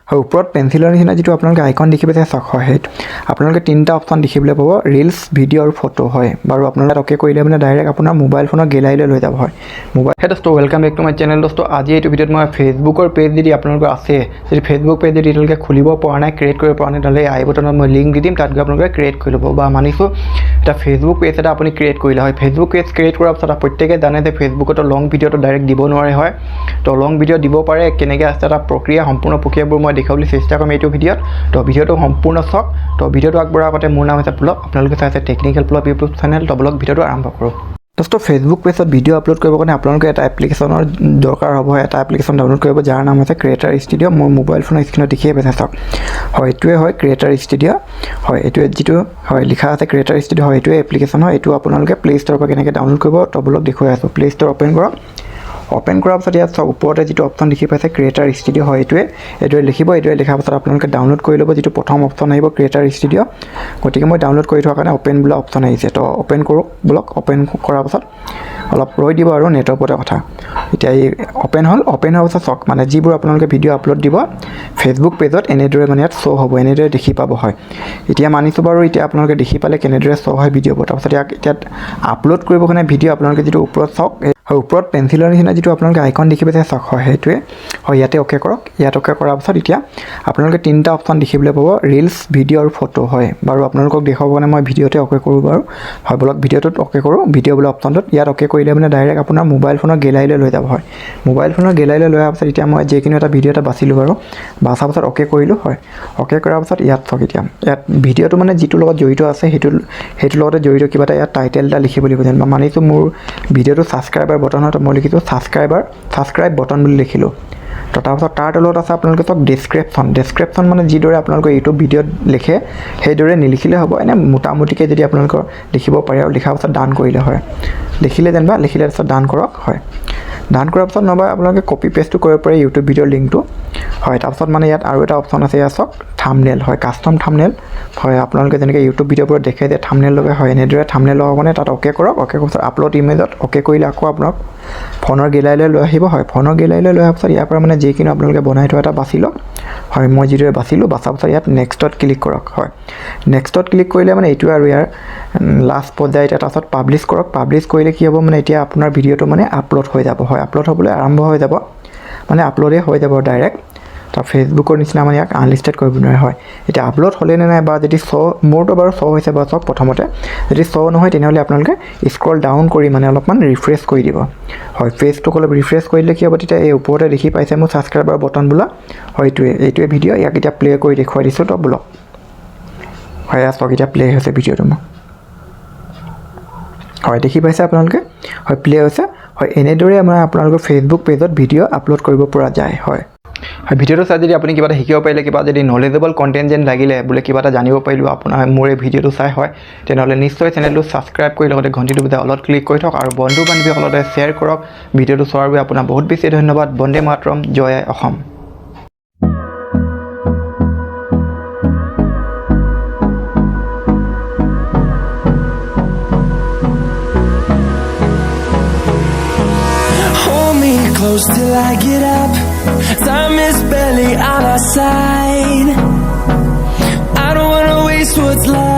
হয় ওপৰত পেন্সিলৰ নিচিনা যেটো আপোনালোকে আইকন দেখি পাইছে চক হয় হেত আপোনালোকে তিনটা অপচন দেখিবলৈ পাব ৰিলস ভিডিও আৰু ফটো হয় বাৰু আপোনালোকে ওকে কৰিলে মানে ডাইৰেক্ট আপোনাৰ মোবাইল ফোনৰ গেলাৰীলৈ লৈ যাব হয় মোবাইল হে দোস্তো welcome back to my channel দোস্তো আজি এই ভিডিওত মই ফেসবুকৰ পেজ যদি আপোনালোকৰ আছে যদি ফেসবুক পেজ যদি এতিয়ালৈকে খুলিব পৰা নাই ক্ৰিয়েট কৰিব পৰা নাই তাহলে আই বটনত মই লিংক দি দিম তাত গৈ আপোনালোকে ক্ৰিয়েট কৰি ল'ব বা মানিছো এটা ফেসবুক পেজ এটা আপুনি ক্ৰিয়েট কৰিলে হয় ফেসবুক পেজ ক্ৰিয়েট কৰাৰ পিছত প্ৰত্যেককে জানে যে ফেসবুকত লং ভিডিওটো ডাইৰেক্ট দিব নোৱাৰে হয় তো লং ভিডিও দিব পাৰে কেনেকৈ আছে এটা প্ৰক্ৰিয়া সম্পূৰ্ণ প্ৰক্ৰিয়াবোৰ মই দেখাবলৈ চেষ্টা কৰিম এইটো ভিডিওত তো ভিডিওটো সম্পূৰ্ণ চাওক তো ভিডিওটো আগবঢ়াৰ আগতে মোৰ নাম হৈছে পুলব আপোনালোকে চাইছে টেকনিক্যাল পুলব ইউটিউব চেনেল তো ব্লগ ভিডিওটো আৰম্ভ কৰোঁ দোস্তো ফেসবুক পেজত ভিডিও আপলোড কৰিবৰ কাৰণে আপোনালোকে এটা এপ্লিকেশনৰ দৰকাৰ হ'ব এটা এপ্লিকেশন ডাউনলোড কৰিব যাৰ নাম আছে ক্ৰিয়েটৰ ষ্টুডিও মোৰ মোবাইল ফোনৰ স্ক্ৰিনত দেখিয়ে পাইছে চাওক হয় এইটোৱে হয় ক্ৰিয়েটৰ ষ্টুডিও হয় এইটোৱে যেটো হয় লিখা আছে ক্ৰিয়েটৰ ষ্টুডিও হয় এইটোৱে এপ্লিকেশন হয় এইটো আপোনালোকে প্লে ষ্টৰৰ পৰা কেনেকৈ ডাউনলোড কৰিব তো ব্লগ দেখুৱাই আছো প্লে ষ্টৰ ওপেন কৰক ওপেন কৰাৰ পিছত ইয়াত ওপৰতে যেটো অপচন দেখি পাইছে ক্ৰিয়েটৰ ষ্টুডিও হয় এইটোৱে লিখিব এইটোৱে লিখাৰ পিছত আপোনালোকে ডাউনলোড কৰি ল'ব যেটো প্ৰথম অপচন আহিব ক্ৰিয়েটৰ ষ্টুডিও গতিকে মই ডাউনলোড কৰি থোৱাৰ কাৰণে ওপেন বোলা অপচন আহিছে তো ওপেন কৰোঁ ব্লগ ওপেন কৰাৰ পিছত অলপ ৰৈ দিব আৰু নেটৰ ওপৰতে কথা এতিয়া এই ওপেন হোৱাৰ পিছত চক মানে যিবোৰ আপোনালোকে ভিডিও আপলোড দিব ফেসবুক পেজত এনেদৰে মানে ইয়াত শ্ব' হ'ব এনেদৰে দেখি পাব হয় এতিয়া মানিছো বাৰু এতিয়া আপোনালোকে দেখি পালে কেনেদৰে শ্ব' হয় ভিডিওবোৰ তাৰপিছত ইয়াত আপলোড কৰিবৰ কাৰণে ভিডিও আপোনালোকে যেটো ওপৰত চাওক হয় ওপৰত পেন্সিলৰ নিচিনা যেটো আপোনালোকে আইকন দেখি পাইছে চক হয় হেতুৱে হয় ইয়াতে ওকে কৰক ইয়াত ওকে কৰাৰ পিছত এতিয়া আপোনালোকে তিনটা অপচন দেখিবলৈ পাব ৰিলস ভিডিও আৰু ফটো হয় বাৰু আপোনালোকক দেখাবৰ কাৰণে মই ভিডিওতে ওকে কৰোঁ বাৰু হয় ব্লগ ভিডিওটোত ওকে কৰোঁ ভিডিও বোলা অপচনটোত ইয়াত ওকে কৰিলে মানে ডাইৰেক্ট আপোনাৰ মোবাইল ফোনৰ গেলাৰীলৈ লৈ যাব হয় মোবাইল ফোনৰ গেলাৰীলৈ লৈ অহাৰ পিছত এতিয়া মই যিকোনো এটা ভিডিও এটা বাছিলো বাৰু বাছাৰ পিছত ওকে কৰিলোঁ হয় ওকে কৰাৰ পিছত ইয়াত চাওক এতিয়া ইয়াত ভিডিওটো মানে যিটো লগত জড়িত আছে সেইটো লগতে জড়িত কিবা এটা ইয়াত টাইটেল এটা লিখিব লাগিব যেন মানিছো মোৰ ভিডিওটো সাবস্ক্ৰাইব বটনত মই লিখিছোঁ সাবস্ক্ৰাইব বটন বুলি লিখিলোঁ তো তাৰপিছত তাৰ তলত আছে আপোনালোকে চাওক ডেছক্ৰিপশ্যন মানে যিদৰে আপোনালোকে ইউটিউব ভিডিঅ'ত লিখে সেইদৰে নিলিখিলে হ'ব এনে মোটামুটিকৈ যদি আপোনালোকৰ লিখিব পাৰে আৰু লিখাৰ পিছত ডান কৰিলে হয় লিখিলে তাৰপিছত ডান কৰক হয় ডান কৰাৰ পিছত নহবা আপোনালোকে কপি পেষ্টটো কৰিব পাৰে ইউটিউব ভিডিঅ'ৰ লিংকটো হয় তাৰপিছত মানে ইয়াত আৰু এটা অপচন আছে ইয়াত চাওক থাম্বনেল হয় কাষ্টম থাম্বনেল হয় আপোনালোকে যেনেকৈ ইউটিউব ভিডিঅ'বোৰত দেখে যে থাম্বনেল লগাই হয় এনেদৰে থাম্বনেল লগাব মানে তাত ওকে কৰক ওকে কৰাৰ পিছত আপলোড ইমেজত ওকে কৰিলে আকৌ আপোনাক ফোনৰ গেলাৰীলৈ লৈ আহিব হয় ফোনৰ গেলাৰীলৈ লৈ অহাৰ পিছত ইয়াৰ পৰা মানে যিকোনো আপোনালোকে বনাই থোৱা এটা বাছি লওক হয় মই যিদৰে বাছিলোঁ বাছাৰ পিছত ইয়াত নেক্সটত ক্লিক কৰক হয় নেক্সটত ক্লিক কৰিলে মানে এইটো আৰু ইয়াৰ লাষ্ট পৰ্যায়ত তাৰপিছত পাব্লিছ কৰক পাব্লিছ কৰিলে কি হ'ব মানে এতিয়া আপোনাৰ ভিডিঅ'টো মানে আপলোড হৈ যাব হয় আপলোড হ'বলৈ আৰম্ভ হৈ যাব মানে আপলোডে হৈ যাব ডাইৰেক্ট তো ফেসবুকৰ নিচিনা মানে ইয়াক আনলিষ্টেড কৰিব নোৱাৰে হয় এতিয়া আপলোড হ'লে নে নাই বা যদি মোৰটো বাৰু শ্ব' হৈছে বা চাওক প্ৰথমতে যদি শ্ব' নহয় তেনেহ'লে আপোনালোকে স্ক্ৰল ডাউন কৰি মানে অলপমান ৰিফ্ৰেছ কৰি দিব হয় পেজটোক অলপ ৰিফ্ৰেছ কৰিলে কি হ'ব তেতিয়া এই ওপৰতে দেখি পাইছে মোৰ ছাবস্ক্ৰাইবাৰ বটন বোলা হয় এইটোৱে ভিডিঅ' ইয়াক এতিয়া প্লে কৰি দেখুৱাই দিছোঁ তো ব্লগ হয় চাওক এতিয়া প্লে হৈছে ভিডিঅ'টো মোক হয় দেখি পাইছে আপোনালোকে হয় প্লে হৈছে হয় এনেদৰে মানে আপোনালোকৰ ফেসবুক পেজত ভিডিঅ' আপলোড কৰিব পৰা যায় হয় হয় ভিডিওটো চাই যদি আপুনি কিবা এটা শিকিব পাৰিলে কিবা যদি নলেজেবল কন্টেন্ট যেন লাগিলে বোলে কিবা এটা জানিব পাৰিলোঁ আপোনাৰ মোৰ এই ভিডিওটো চাই হয় তেনেহ'লে নিশ্চয় চেনেলটো ছাবস্ক্ৰাইব কৰি লগতে ঘণ্টিটো বজাই অলপ ক্লিক কৰি থওক আৰু বন্ধু বান্ধৱীসকলৰ লগত শ্বেয়াৰ কৰক ভিডিওটো চোৱাৰ বাবে আপোনাৰ বহুত বেছি ধন্যবাদ বন্দে মাতৰম জয় আই Assam Close till I get up. Time is barely on our side. I don't wanna waste what's left.